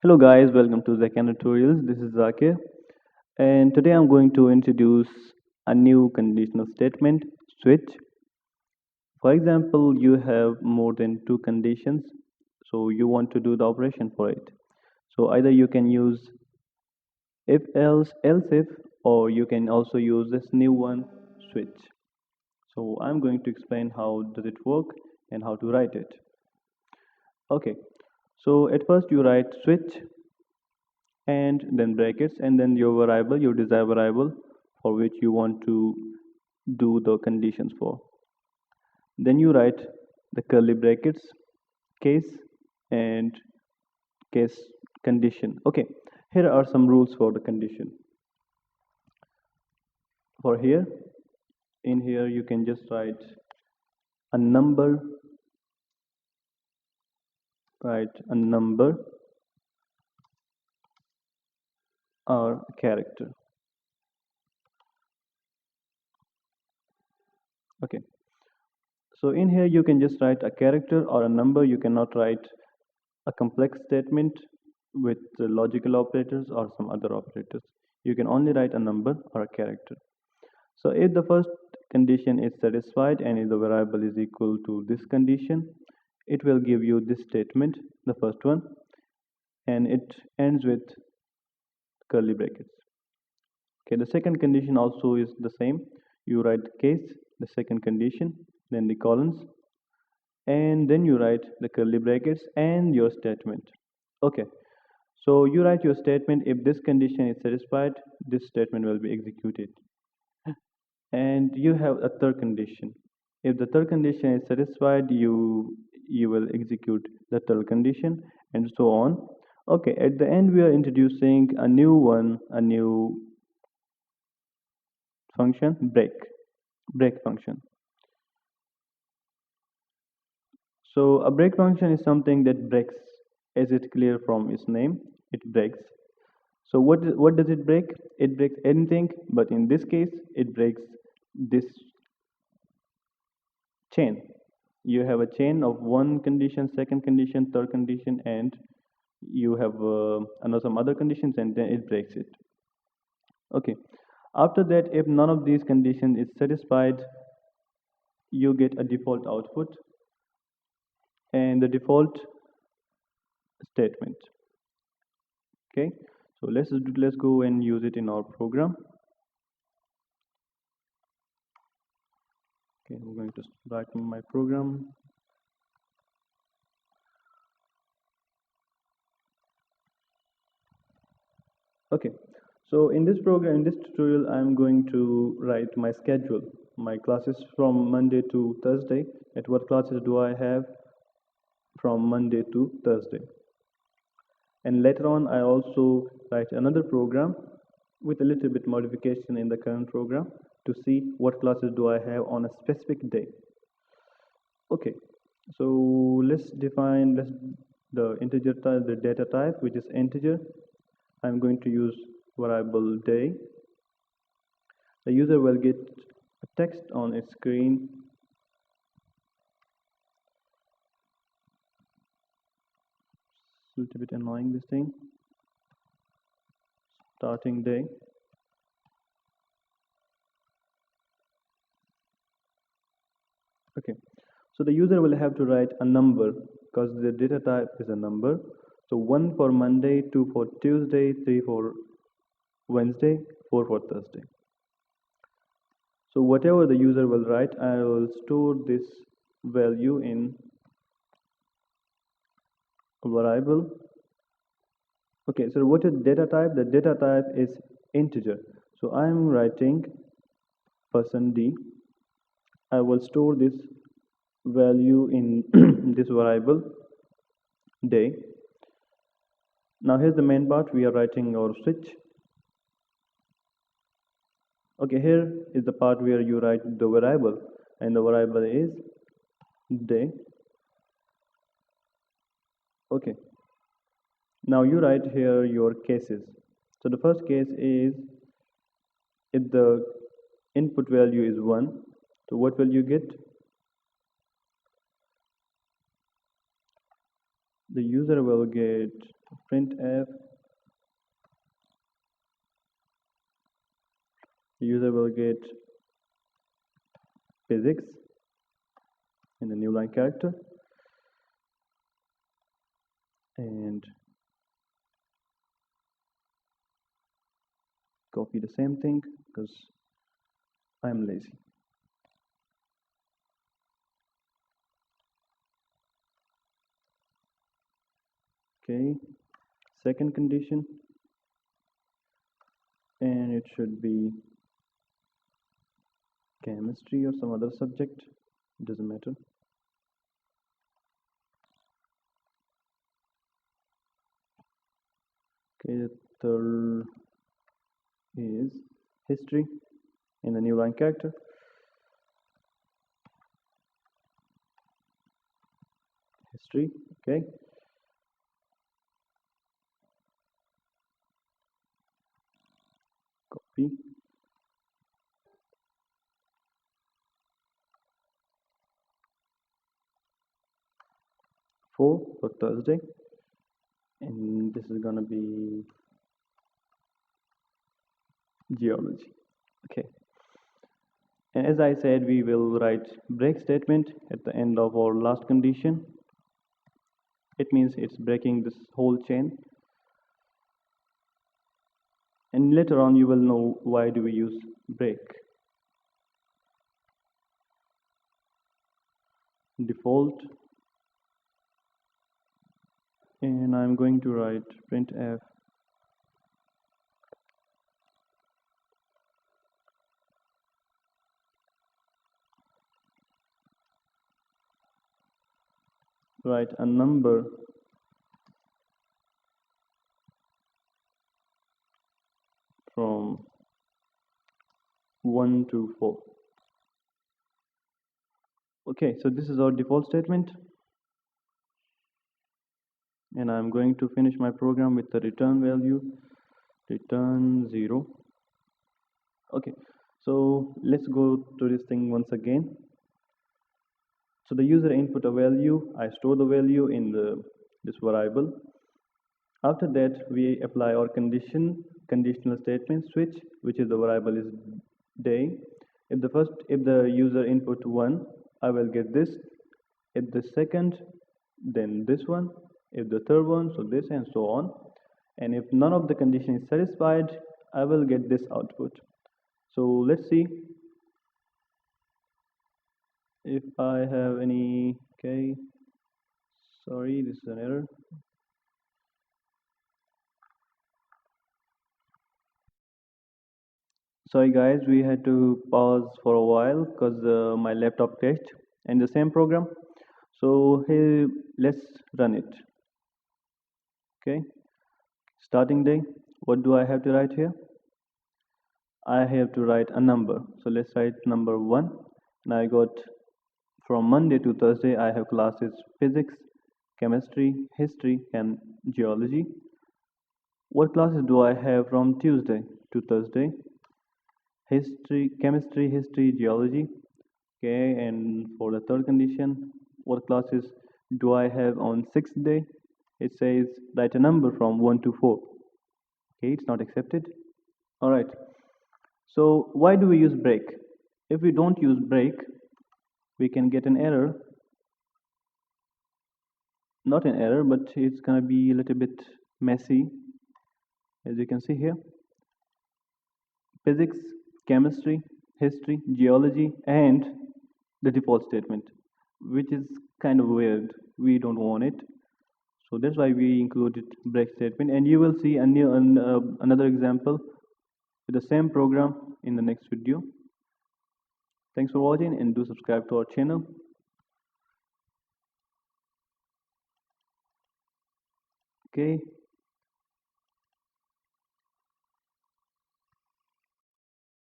Hello guys, welcome to ZackAnna tutorials. This is Zakir, and today I'm going to introduce a new conditional statement, switch. For example, you have more than two conditions, so you want to do the operation for it. So either you can use if else, else if, or you can also use this new one, switch. So I'm going to explain how does it work and how to write it. Okay, so at first you write switch and then brackets and then your variable, your desired variable for which you want to do the conditions for. Then you write the curly brackets, case and case condition. Okay, here are some rules for the condition. For here, in here you can just write a number, write a number or a character. Okay, so in here you can just write a character or a number. You cannot write a complex statement with logical operators or some other operators. You can only write a number or a character. So if the first condition is satisfied and if the variable is equal to this condition, it will give you this statement, the first one, and it ends with curly brackets. Okay, the second condition also is the same. You write the case, the second condition, then the colons, and then you write the curly brackets and your statement. Okay, so you write your statement. If this condition is satisfied, this statement will be executed. And you have a third condition. If the third condition is satisfied, you will execute the third condition and so on. Okay, at the end we are introducing a new one, a new function, break function. So a break function is something that breaks, as it's clear from its name, it breaks. So what does it break? It breaks anything, but in this case, it breaks this chain. You have a chain of one condition, second condition, third condition, and you have another some other conditions, and then it breaks it. Okay. After that, if none of these conditions is satisfied, you get a default output and the default statement. Okay. So let's go and use it in our program. Okay, I'm going to write my program. Okay, so in this program, in this tutorial, I'm going to write my schedule, my classes from Monday to Thursday. At what classes do I have from Monday to Thursday? And later on, I also write another program with a little bit modification in the current program to see what classes do I have on a specific day. Okay, so let's define the integer type, the data type, which is integer. I'm going to use variable day. The user will get a text on its screen. It's a little bit annoying, this thing. Starting day. Okay, so the user will have to write a number because the data type is a number. So 1 for Monday, 2 for Tuesday, 3 for Wednesday, 4 for Thursday. So whatever the user will write, I will store this value in a variable. Okay, so what is data type? The data type is integer. So I'm writing %d. I will store this value in this variable day. Now here's the main part. We are writing our switch. Okay, here is the part where you write the variable, and the variable is day. Okay, now you write here your cases. So the first case is if the input value is 1, so what will you get? The user will get printf, the user will get physics in the new line character, and copy the same thing because I'm lazy. Okay, second condition, and it should be chemistry or some other subject, it doesn't matter. Okay, the third is history in the new line character. History, okay. Copy. 4 for Thursday, and this is gonna be geology. Okay. And as I said, we will write break statement at the end of our last condition. It means it's breaking this whole chain. And later on, you will know why do we use break. Default. And I'm going to write printf write a number from 1 to 4. Okay, so this is our default statement, and I'm going to finish my program with the return value, return 0. Okay, so let's go to this thing once again. So the user input a value, I store the value in this variable. After that, we apply our conditional statement switch, which is the variable is day. If the user input 1, I will get this. If the second, then this one. If the third one, so this, and so on. And if none of the condition is satisfied, I will get this output. So let's see if I have any. Okay, sorry, this is an error. Sorry guys, we had to pause for a while because my laptop crashed in the same program. So here, let's run it. Okay, starting day. What do I have to write here? I have to write a number. So let's write number 1. And I got from Monday to Thursday, I have classes physics, chemistry, history, and geology. What classes do I have from Tuesday to Thursday? History, chemistry, history, geology. Okay, and for the third condition, what classes do I have on 6th day? It says write a number from 1 to 4. Okay, it's not accepted. All right. So why do we use break? If we don't use break, we can get an error. Not an error, but it's gonna be a little bit messy, as you can see here. Physics, chemistry, history, geology, and the default statement, which is kind of weird. We don't want it. So that's why we included break statement. And you will see another example with the same program in the next video. Thanks for watching, and do subscribe to our channel. Okay.